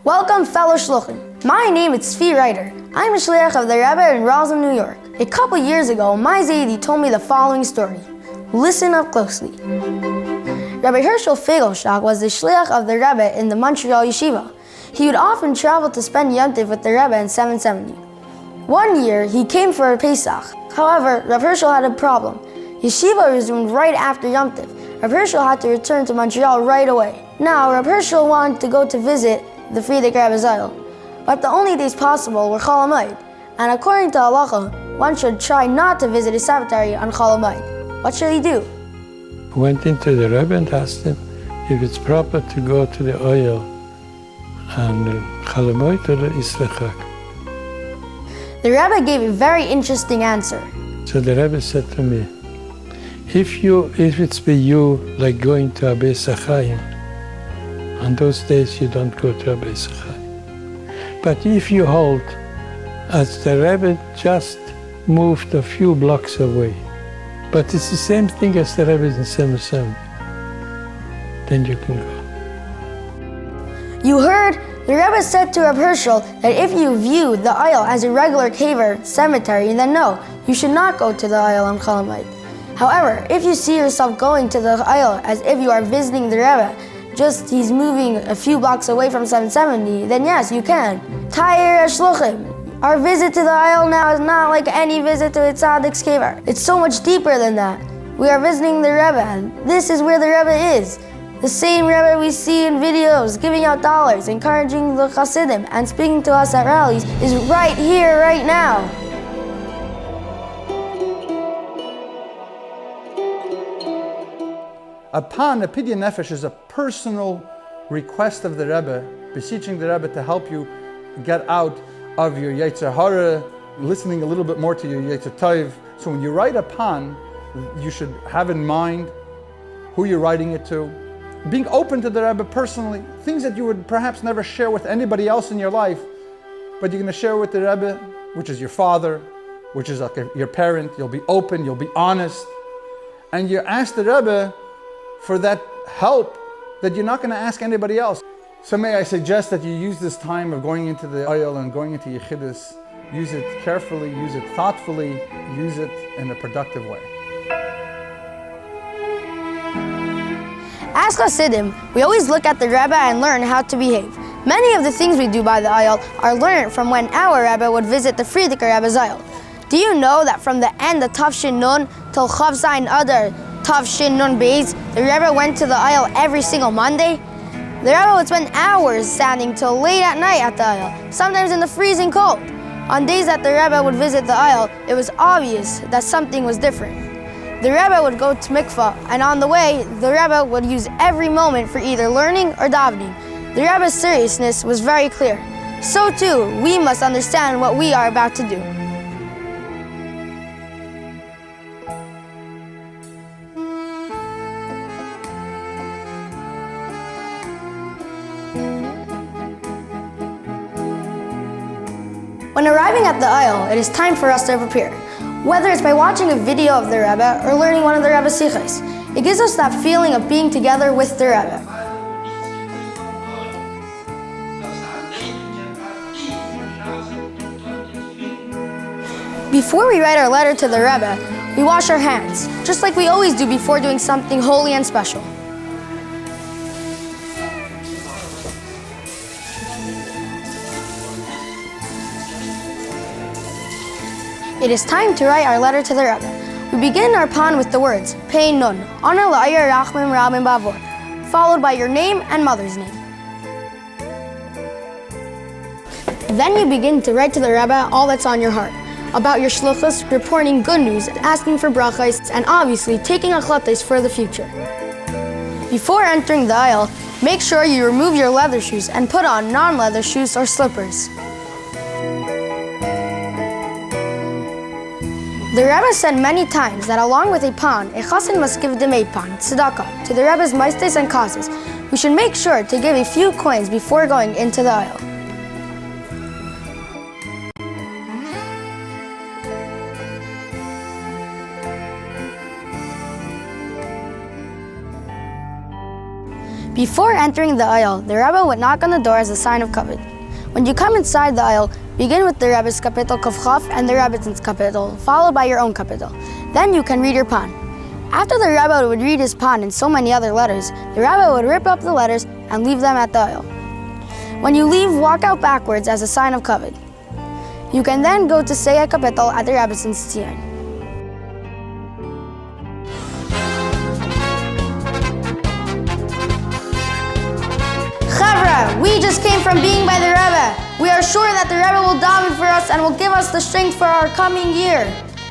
Welcome, fellow Shluchim. My name is Tzvi Reiter. I'm a shliach of the Rebbe in Roslyn, New York. A couple years ago, my Zaidi told me the following story. Listen up closely. Rabbi Herschel Fegelstock was the shliach of the Rebbe in the Montreal Yeshiva. He would often travel to spend Yom Tov with the Rebbe in 770. One year, he came for a Pesach. However, Rabbi Herschel had a problem. Yeshiva resumed right after Yom Tov. Rabbi Herschel had to return to Montreal right away. Now, Rabbi Herschel wanted to go to visit the Frierdiker Rebbe Ohel, but the only days possible were Chol HaMoed, and according to halacha, one should try not to visit his cemetery on Chol HaMoed. What should he do? Went into the Rebbe and asked him if it's proper to go to the Ohel and Chol HaMoed or the Eis Ratzon. The Rebbe gave a very interesting answer. So the Rebbe said to me, if it's for you like going to Eis Ratzon, on those days you don't go to Eis Ratzon. But if you hold, as the Rebbe just moved a few blocks away, but it's the same thing as the Rebbe in 770, then you can go. You heard? The Rebbe said to Reb Herschel that if you view the Ohel as a regular caver cemetery, then no, you should not go to the Ohel on Chol HaMoed. However, if you see yourself going to the Ohel as if you are visiting the Rebbe, just he's moving a few blocks away from 770, then yes, you can. Tzeirei Hashluchim. Our visit to the Ohel now is not like any visit to a tzaddik's kever. It's so much deeper than that. We are visiting the Rebbe, and this is where the Rebbe is. The same Rebbe we see in videos, giving out dollars, encouraging the Hasidim, and speaking to us at rallies, is right here, right now. A pidyon nefesh is a personal request of the Rebbe, beseeching the Rebbe to help you get out of your Yetzer Hara, listening a little bit more to your Yetzer Tov. So when you write a pan, you should have in mind who you're writing it to, being open to the Rebbe personally, things that you would perhaps never share with anybody else in your life, but you're going to share with the Rebbe, which is your father, which is like your parent. You'll be open, you'll be honest, and you ask the Rebbe for that help that you're not going to ask anybody else. So may I suggest that you use this time of going into the Ohel and going into Yechidus, use it carefully, use it thoughtfully, use it in a productive way. As Hasidim, we always look at the Rebbe and learn how to behave. Many of the things we do by the Ohel are learned from when our Rebbe would visit the Frierdiker Rebbe Ohel. Do you know that from the end of Tav Shin Nun till Chav Zayin Adar Tav Shin Nun Beis, the Rebbe went to the Ohel every single Monday? The Rebbe would spend hours standing till late at night at the Ohel, sometimes in the freezing cold. On days that the Rebbe would visit the Ohel, it was obvious that something was different. The Rebbe would go to mikvah, and on the way, the Rebbe would use every moment for either learning or davening. The Rebbe's seriousness was very clear. So too, we must understand what we are about to do. When arriving at the Ohel, it is time for us to prepare. Whether it's by watching a video of the Rebbe or learning one of the Rebbe's Sichas, it gives us that feeling of being together with the Rebbe. Before we write our letter to the Rebbe, we wash our hands, just like we always do before doing something holy and special. It is time to write our letter to the Rebbe. We begin our pan with the words, Pei Nun, Honor La'ayir Rachmim Rabim Bavor, followed by your name and mother's name. Then you begin to write to the Rebbe all that's on your heart, about your shluchos, reporting good news, asking for brachos, and obviously taking achlatos for the future. Before entering the Ohel, make sure you remove your leather shoes and put on non-leather shoes or slippers. The Rebbe said many times that along with a pan, a chassid must give demei pan, tzedakah, to the Rebbe's maistes and causes. We should make sure to give a few coins before going into the Ohel. Before entering the aisle, the Rebbe would knock on the door as a sign of kavod. When you come inside the aisle, begin with the Rebbe's kapitel Kavchaf and the Rebbetzins kapitel, followed by your own kapitel. Then you can read your pan. After the Rebbe would read his pan and so many other letters, the Rebbe would rip up the letters and leave them at the aisle. When you leave, walk out backwards as a sign of kavod. You can then go to say a kapitel at the Rebbetzins tzion. Chavra, we just came from being by the Rebbe. We are sure that the Rebbe will daven for us and will give us the strength for our coming year.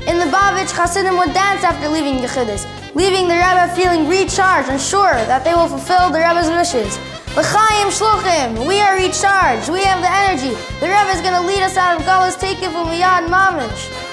In the Bavitch, Hasidim would dance after leaving Yechidus, leaving the Rebbe feeling recharged and sure that they will fulfill the Rebbe's wishes. L'chaim Shluchim, we are recharged, we have the energy. The Rebbe is going to lead us out of Galus Takif and Miyad Mamish.